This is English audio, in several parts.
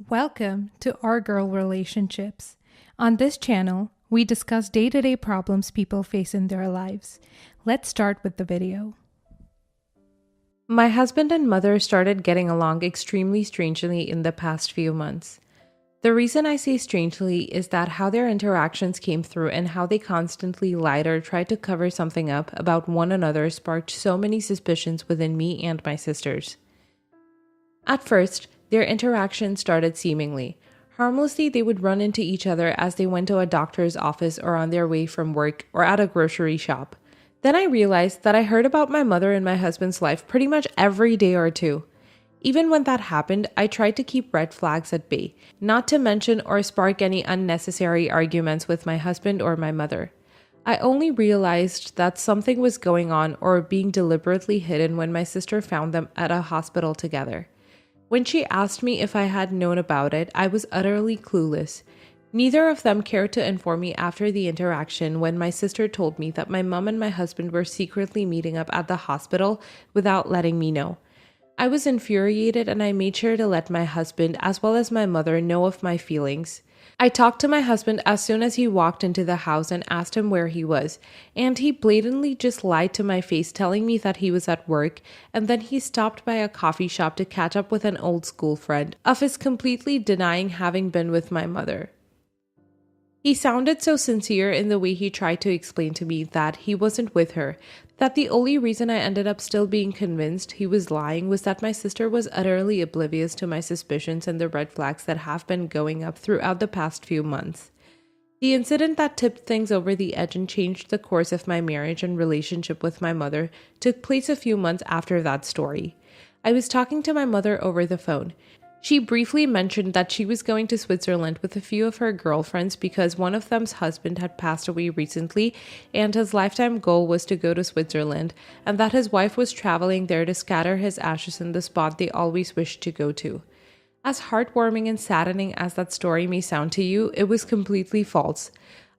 Welcome to Our Girl Relationships. On this channel, we discuss day-to-day problems people face in their lives. Let's start with the video. My husband and mother started getting along extremely strangely in the past few months. The reason I say strangely is that how their interactions came through and how they constantly lied or tried to cover something up about one another sparked so many suspicions within me and my sisters. At first, their interactions started seemingly. Harmlessly, they would run into each other as they went to a doctor's office or on their way from work or at a grocery shop. Then I realized that I heard about my mother and my husband's life pretty much every day or two. Even when that happened, I tried to keep red flags at bay, not to mention or spark any unnecessary arguments with my husband or my mother. I only realized that something was going on or being deliberately hidden when my sister found them at a hospital together. When she asked me if I had known about it, I was utterly clueless. Neither of them cared to inform me after the interaction when my sister told me that my mom and my husband were secretly meeting up at the hospital without letting me know. I was infuriated and I made sure to let my husband as well as my mother know of my feelings. I talked to my husband as soon as he walked into the house and asked him where he was, and he blatantly just lied to my face telling me that he was at work, and then he stopped by a coffee shop to catch up with an old school friend of his, completely denying having been with my mother. He sounded so sincere in the way he tried to explain to me that he wasn't with her, that the only reason I ended up still being convinced he was lying was that my sister was utterly oblivious to my suspicions and the red flags that have been going up throughout the past few months. The incident that tipped things over the edge and changed the course of my marriage and relationship with my mother took place a few months after that story. I was talking to my mother over the phone. She briefly mentioned that she was going to Switzerland with a few of her girlfriends because one of them's husband had passed away recently and his lifetime goal was to go to Switzerland, and that his wife was traveling there to scatter his ashes in the spot they always wished to go to. As heartwarming and saddening as that story may sound to you, it was completely false.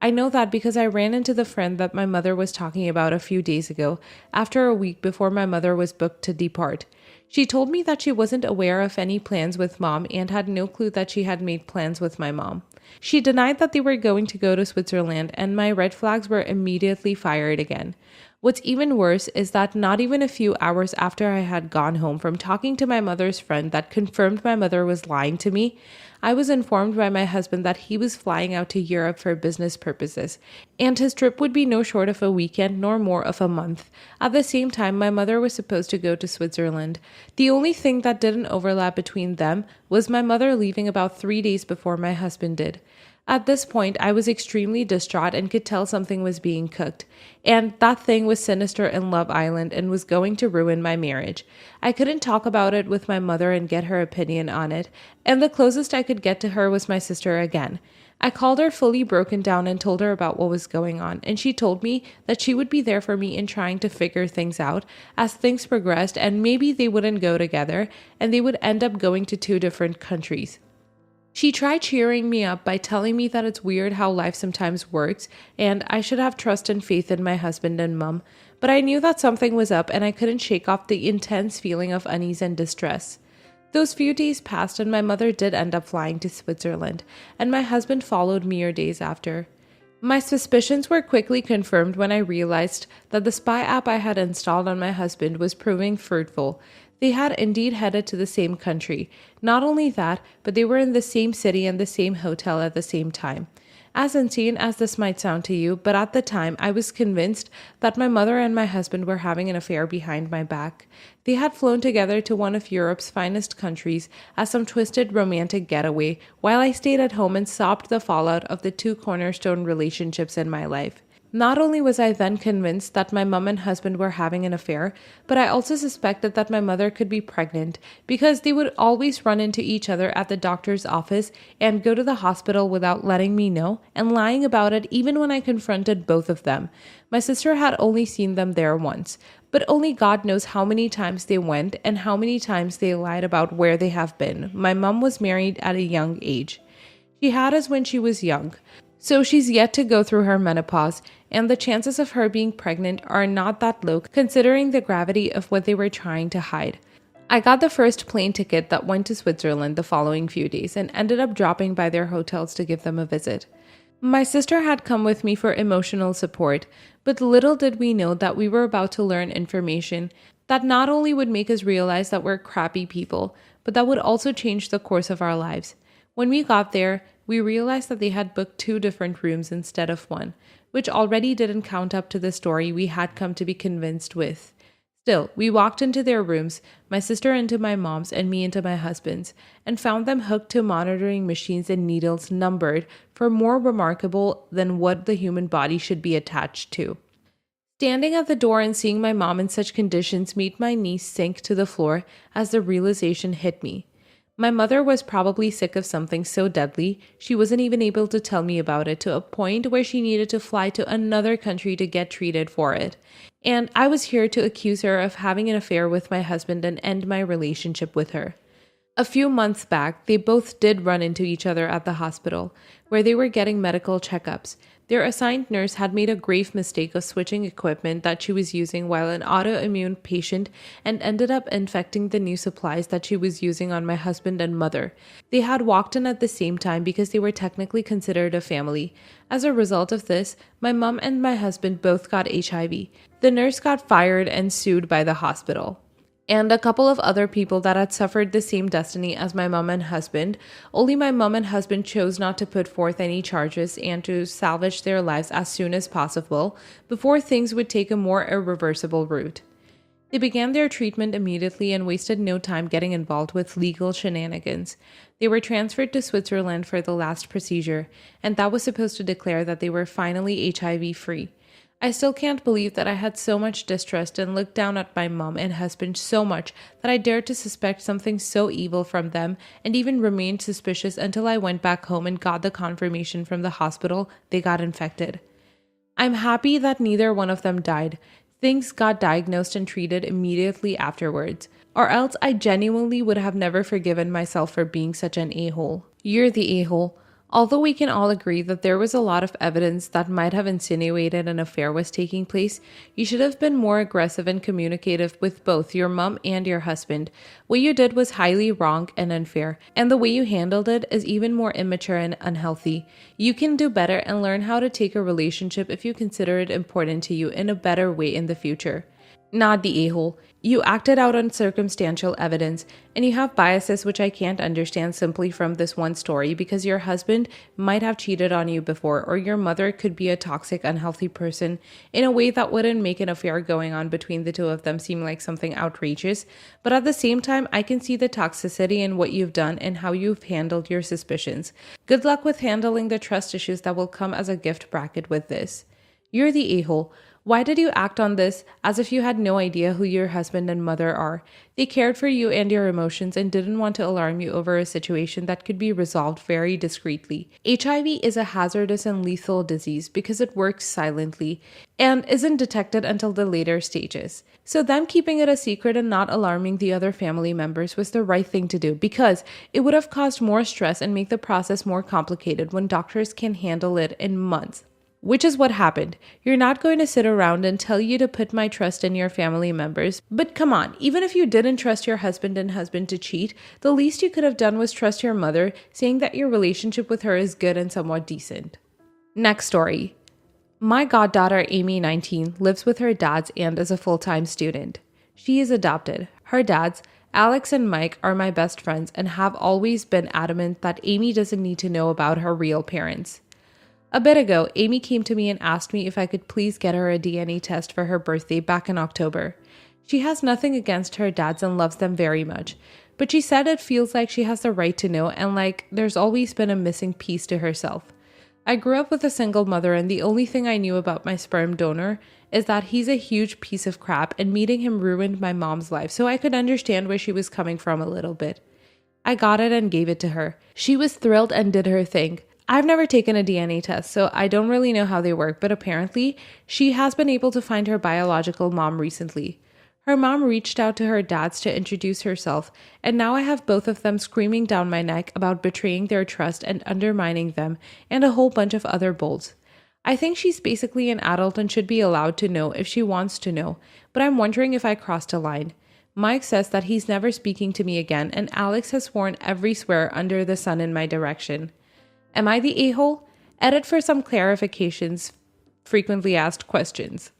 I know that because I ran into the friend that my mother was talking about a few days ago, after a week before my mother was booked to depart. She told me that she wasn't aware of any plans with mom and had no clue that she had made plans with my mom. She denied that they were going to go to Switzerland, and my red flags were immediately fired again. What's even worse is that not even a few hours after I had gone home from talking to my mother's friend that confirmed my mother was lying to me, I was informed by my husband that he was flying out to Europe for business purposes, and his trip would be no short of a weekend nor more of a month. At the same time, my mother was supposed to go to Switzerland. The only thing that didn't overlap between them was my mother leaving about 3 days before my husband did. At this point, I was extremely distraught and could tell something was being cooked. And that thing was sinister in Love Island and was going to ruin my marriage. I couldn't talk about it with my mother and get her opinion on it, and the closest I could get to her was my sister again. I called her fully broken down and told her about what was going on, and she told me that she would be there for me in trying to figure things out as things progressed, and maybe they wouldn't go together, and they would end up going to 2 different countries. She tried cheering me up by telling me that it's weird how life sometimes works and I should have trust and faith in my husband and mom, but I knew that something was up and I couldn't shake off the intense feeling of unease and distress. Those few days passed and my mother did end up flying to Switzerland, and my husband followed mere days after. My suspicions were quickly confirmed when I realized that the spy app I had installed on my husband was proving fruitful. They had indeed headed to the same country. Not only that, but they were in the same city and the same hotel at the same time. As insane as this might sound to you, but at the time I was convinced that my mother and my husband were having an affair behind my back. They had flown together to one of Europe's finest countries as some twisted romantic getaway, while I stayed at home and sobbed the fallout of the 2 cornerstone relationships in my life. Not only was I then convinced that my mom and husband were having an affair, but I also suspected that my mother could be pregnant because they would always run into each other at the doctor's office and go to the hospital without letting me know and lying about it even when I confronted both of them. My sister had only seen them there once, but only God knows how many times they went and how many times they lied about where they have been. My mom was married at a young age. She had us when she was young. So she's yet to go through her menopause, and the chances of her being pregnant are not that low considering the gravity of what they were trying to hide. I got the first plane ticket that went to Switzerland the following few days and ended up dropping by their hotels to give them a visit. My sister had come with me for emotional support, but little did we know that we were about to learn information that not only would make us realize that we're crappy people, but that would also change the course of our lives. When we got there, we realized that they had booked 2 different rooms instead of 1, which already didn't count up to the story we had come to be convinced with. Still, we walked into their rooms, my sister into my mom's and me into my husband's, and found them hooked to monitoring machines and needles numbered for more remarkable than what the human body should be attached to. Standing at the door and seeing my mom in such conditions made my knees sink to the floor as the realization hit me. My mother was probably sick of something so deadly, she wasn't even able to tell me about it, to a point where she needed to fly to another country to get treated for it. And I was here to accuse her of having an affair with my husband and end my relationship with her. A few months back, they both did run into each other at the hospital, where they were getting medical checkups. Their assigned nurse had made a grave mistake of switching equipment that she was using while an autoimmune patient and ended up infecting the new supplies that she was using on my husband and mother. They had walked in at the same time because they were technically considered a family. As a result of this, my mom and my husband both got HIV. The nurse got fired and sued by the hospital. And a couple of other people that had suffered the same destiny as my mom and husband, only my mom and husband chose not to put forth any charges and to salvage their lives as soon as possible before things would take a more irreversible route. They began their treatment immediately and wasted no time getting involved with legal shenanigans. They were transferred to Switzerland for the last procedure, and that was supposed to declare that they were finally HIV-free. I still can't believe that I had so much distrust and looked down at my mom and husband so much that I dared to suspect something so evil from them and even remained suspicious until I went back home and got the confirmation from the hospital they got infected. I'm happy that neither one of them died. Things got diagnosed and treated immediately afterwards, or else I genuinely would have never forgiven myself for being such an a-hole. You're the a-hole. Although we can all agree that there was a lot of evidence that might have insinuated an affair was taking place, you should have been more aggressive and communicative with both your mom and your husband. What you did was highly wrong and unfair, and the way you handled it is even more immature and unhealthy. You can do better and learn how to take a relationship if you consider it important to you in a better way in the future. Not the a-hole. You acted out on circumstantial evidence, and you have biases which I can't understand simply from this one story because your husband might have cheated on you before, or your mother could be a toxic, unhealthy person in a way that wouldn't make an affair going on between the two of them seem like something outrageous. But at the same time, I can see the toxicity in what you've done and how you've handled your suspicions. Good luck with handling the trust issues that will come as a gift bracket with this. You're the a-hole. Why did you act on this as if you had no idea who your husband and mother are? They cared for you and your emotions and didn't want to alarm you over a situation that could be resolved very discreetly. HIV is a hazardous and lethal disease because it works silently and isn't detected until the later stages. So them keeping it a secret and not alarming the other family members was the right thing to do because it would have caused more stress and make the process more complicated when doctors can handle it in months. Which is what happened. You're not going to sit around and tell you to put my trust in your family members. But come on, even if you didn't trust your husband to cheat, the least you could have done was trust your mother, saying that your relationship with her is good and somewhat decent. Next story. My goddaughter, Amy, 19, lives with her dads and is a full-time student. She is adopted. Her dads, Alex and Mike, are my best friends and have always been adamant that Amy doesn't need to know about her real parents. A bit ago, Amy came to me and asked me if I could please get her a DNA test for her birthday back in October. She has nothing against her dads and loves them very much, but she said it feels like she has the right to know and like there's always been a missing piece to herself. I grew up with a single mother and the only thing I knew about my sperm donor is that he's a huge piece of crap and meeting him ruined my mom's life, so I could understand where she was coming from a little bit. I got it and gave it to her. She was thrilled and did her thing. I've never taken a DNA test, so I don't really know how they work, but apparently, she has been able to find her biological mom recently. Her mom reached out to her dads to introduce herself, and now I have both of them screaming down my neck about betraying their trust and undermining them, and a whole bunch of other bulls. I think she's basically an adult and should be allowed to know if she wants to know, but I'm wondering if I crossed a line. Mike says that he's never speaking to me again, and Alex has sworn every swear under the sun in my direction. Am I the a-hole? Edit for some clarifications, frequently asked questions.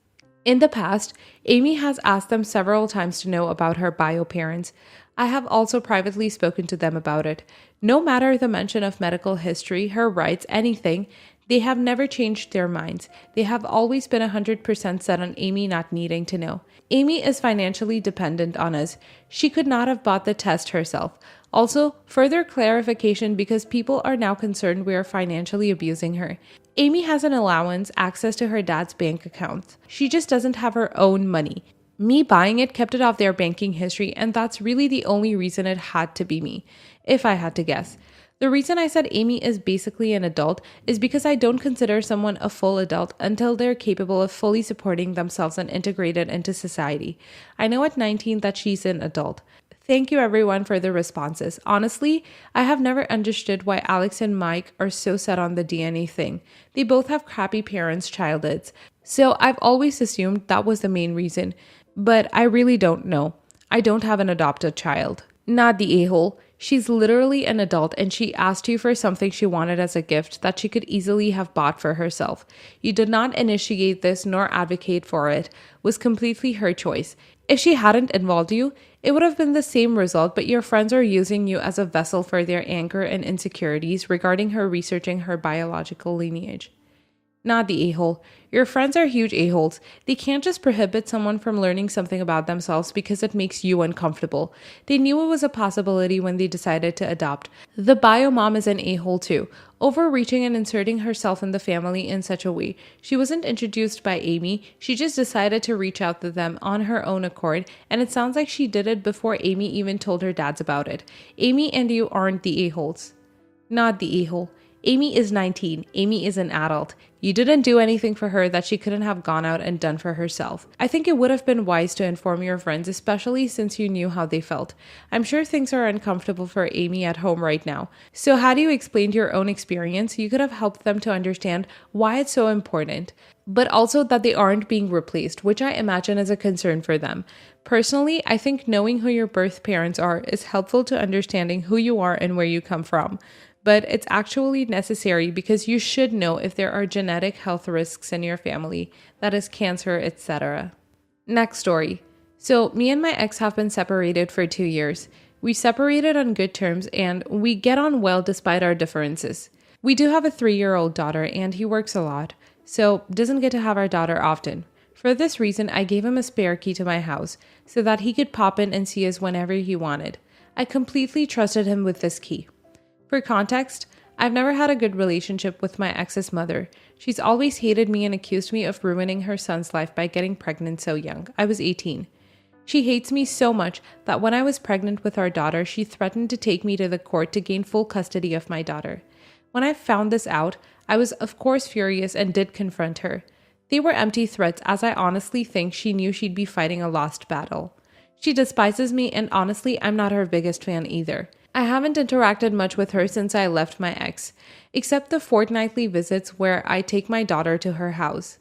In the past, Amy has asked them several times to know about her bio parents. I have also privately spoken to them about it. No matter the mention of medical history, her rights, anything, they have never changed their minds. They have always been 100% set on Amy not needing to know. Amy is financially dependent on us. She could not have bought the test herself. Also, further clarification because people are now concerned we are financially abusing her. Amy has an allowance, access to her dad's bank accounts. She just doesn't have her own money. Me buying it kept it off their banking history, and that's really the only reason it had to be me, if I had to guess. The reason I said Amy is basically an adult is because I don't consider someone a full adult until they're capable of fully supporting themselves and integrated into society. I know at 19 that she's an adult. Thank you everyone for the responses. Honestly, I have never understood why Alex and Mike are so set on the DNA thing. They both have crappy parents' childhoods. So I've always assumed that was the main reason. But I really don't know. I don't have an adopted child. Not the a-hole. She's literally an adult and she asked you for something she wanted as a gift that she could easily have bought for herself. You did not initiate this nor advocate for it. It was completely her choice. If she hadn't involved you, it would have been the same result, but your friends are using you as a vessel for their anger and insecurities regarding her researching her biological lineage. Not the a-hole. Your friends are huge a-holes. They can't just prohibit someone from learning something about themselves because it makes you uncomfortable. They knew it was a possibility when they decided to adopt. The bio mom is an a-hole too, overreaching and inserting herself in the family in such a way. She wasn't introduced by Amy, she just decided to reach out to them on her own accord, and it sounds like she did it before Amy even told her dads about it. Amy and you aren't the a-holes. Not the a-hole. Amy is 19. Amy is an adult. You didn't do anything for her that she couldn't have gone out and done for herself. I think it would have been wise to inform your friends, especially since you knew how they felt. I'm sure things are uncomfortable for Amy at home right now. So had you explained your own experience, you could have helped them to understand why it's so important, but also that they aren't being replaced, which I imagine is a concern for them. Personally, I think knowing who your birth parents are is helpful to understanding who you are and where you come from. But it's actually necessary because you should know if there are genetic health risks in your family, that is cancer, etc. Next story. So me and my ex have been separated for 2 years. We separated on good terms and we get on well despite our differences. We do have a 3-year-old daughter and he works a lot, so doesn't get to have our daughter often. For this reason, I gave him a spare key to my house so that he could pop in and see us whenever he wanted. I completely trusted him with this key. For context, I've never had a good relationship with my ex's mother. She's always hated me and accused me of ruining her son's life by getting pregnant so young. I was 18. She hates me so much that when I was pregnant with our daughter, she threatened to take me to the court to gain full custody of my daughter. When I found this out, I was of course furious and did confront her. They were empty threats, as I honestly think she knew she'd be fighting a lost battle. She despises me, and honestly, I'm not her biggest fan either. I haven't interacted much with her since I left my ex, except the fortnightly visits where I take my daughter to her house.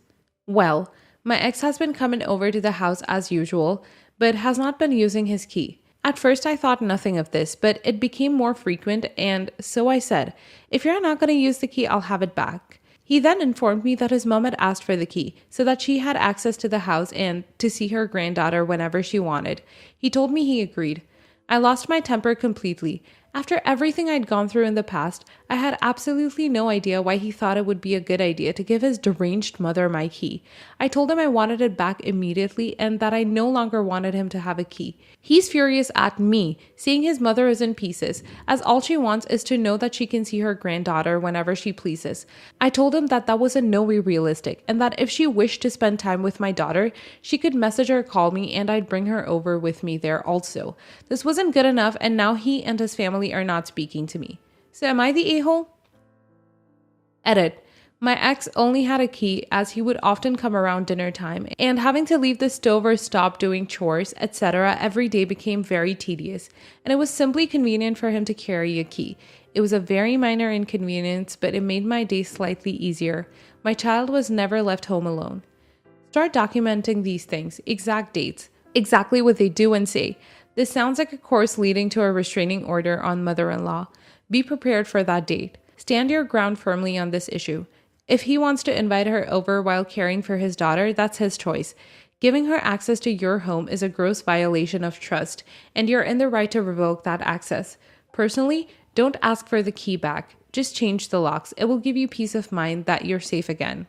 Well, my ex has been coming over to the house as usual, but has not been using his key. At first I thought nothing of this, but it became more frequent, and so I said, if you're not going to use the key, I'll have it back. He then informed me that his mom had asked for the key so that she had access to the house and to see her granddaughter whenever she wanted. He told me he agreed. I lost my temper completely. After everything I'd gone through in the past, I had absolutely no idea why he thought it would be a good idea to give his deranged mother my key. I told him I wanted it back immediately and that I no longer wanted him to have a key. He's furious at me, seeing his mother is in pieces, as all she wants is to know that she can see her granddaughter whenever she pleases. I told him that was in no way realistic, and that if she wished to spend time with my daughter, she could message or call me and I'd bring her over with me there also. This wasn't good enough, and now he and his family are not speaking to me. So am I the a-hole? Edit. My ex only had a key as he would often come around dinner time, and having to leave the stove or stop doing chores, etc. every day became very tedious, and it was simply convenient for him to carry a key. It was a very minor inconvenience, but it made my day slightly easier. My child was never left home alone. Start documenting these things, exact dates. exactly what they do and say. This sounds like a course leading to a restraining order on mother-in-law. Be prepared for that date. Stand your ground firmly on this issue. If he wants to invite her over while caring for his daughter, that's his choice. Giving her access to your home is a gross violation of trust, and you're in the right to revoke that access. Personally, don't ask for the key back. Just change the locks. It will give you peace of mind that you're safe again.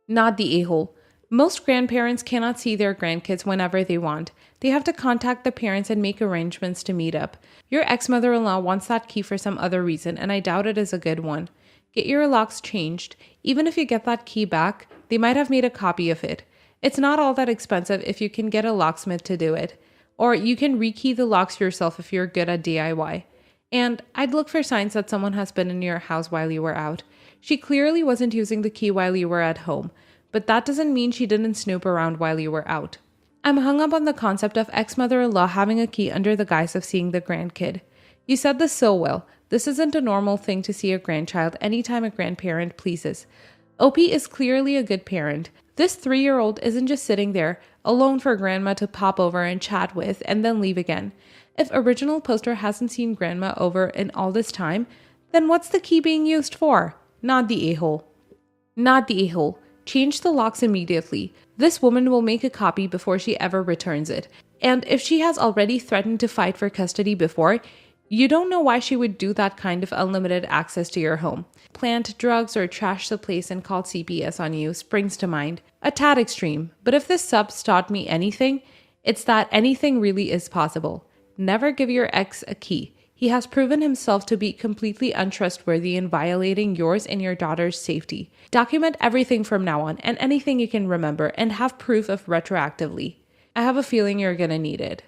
Not the a-hole. Most grandparents cannot see their grandkids whenever they want. They have to contact the parents and make arrangements to meet up. Your ex-mother-in-law wants that key for some other reason, and I doubt it is a good one. Get your locks changed. Even if you get that key back, they might have made a copy of it. It's not all that expensive if you can get a locksmith to do it. Or you can rekey the locks yourself if you're good at DIY. And I'd look for signs that someone has been in your house while you were out. She clearly wasn't using the key while you were at home, but that doesn't mean she didn't snoop around while you were out. I'm hung up on the concept of ex-mother-in-law having a key under the guise of seeing the grandkid. You said this so well. This isn't a normal thing to see a grandchild anytime a grandparent pleases. OP is clearly a good parent. This 3-year-old isn't just sitting there, alone for grandma to pop over and chat with and then leave again. If original poster hasn't seen grandma over in all this time, then what's the key being used for? Not the a-hole. Not the a-hole. Change the locks immediately. This woman will make a copy before she ever returns it. And if she has already threatened to fight for custody before, you don't know why she would do that kind of unlimited access to your home. Plant drugs or trash the place and call CPS on you springs to mind. A tad extreme, but if this sub's taught me anything, it's that anything really is possible. Never give your ex a key. He has proven himself to be completely untrustworthy in violating yours and your daughter's safety. Document everything from now on and anything you can remember and have proof of retroactively. I have a feeling you're gonna need it.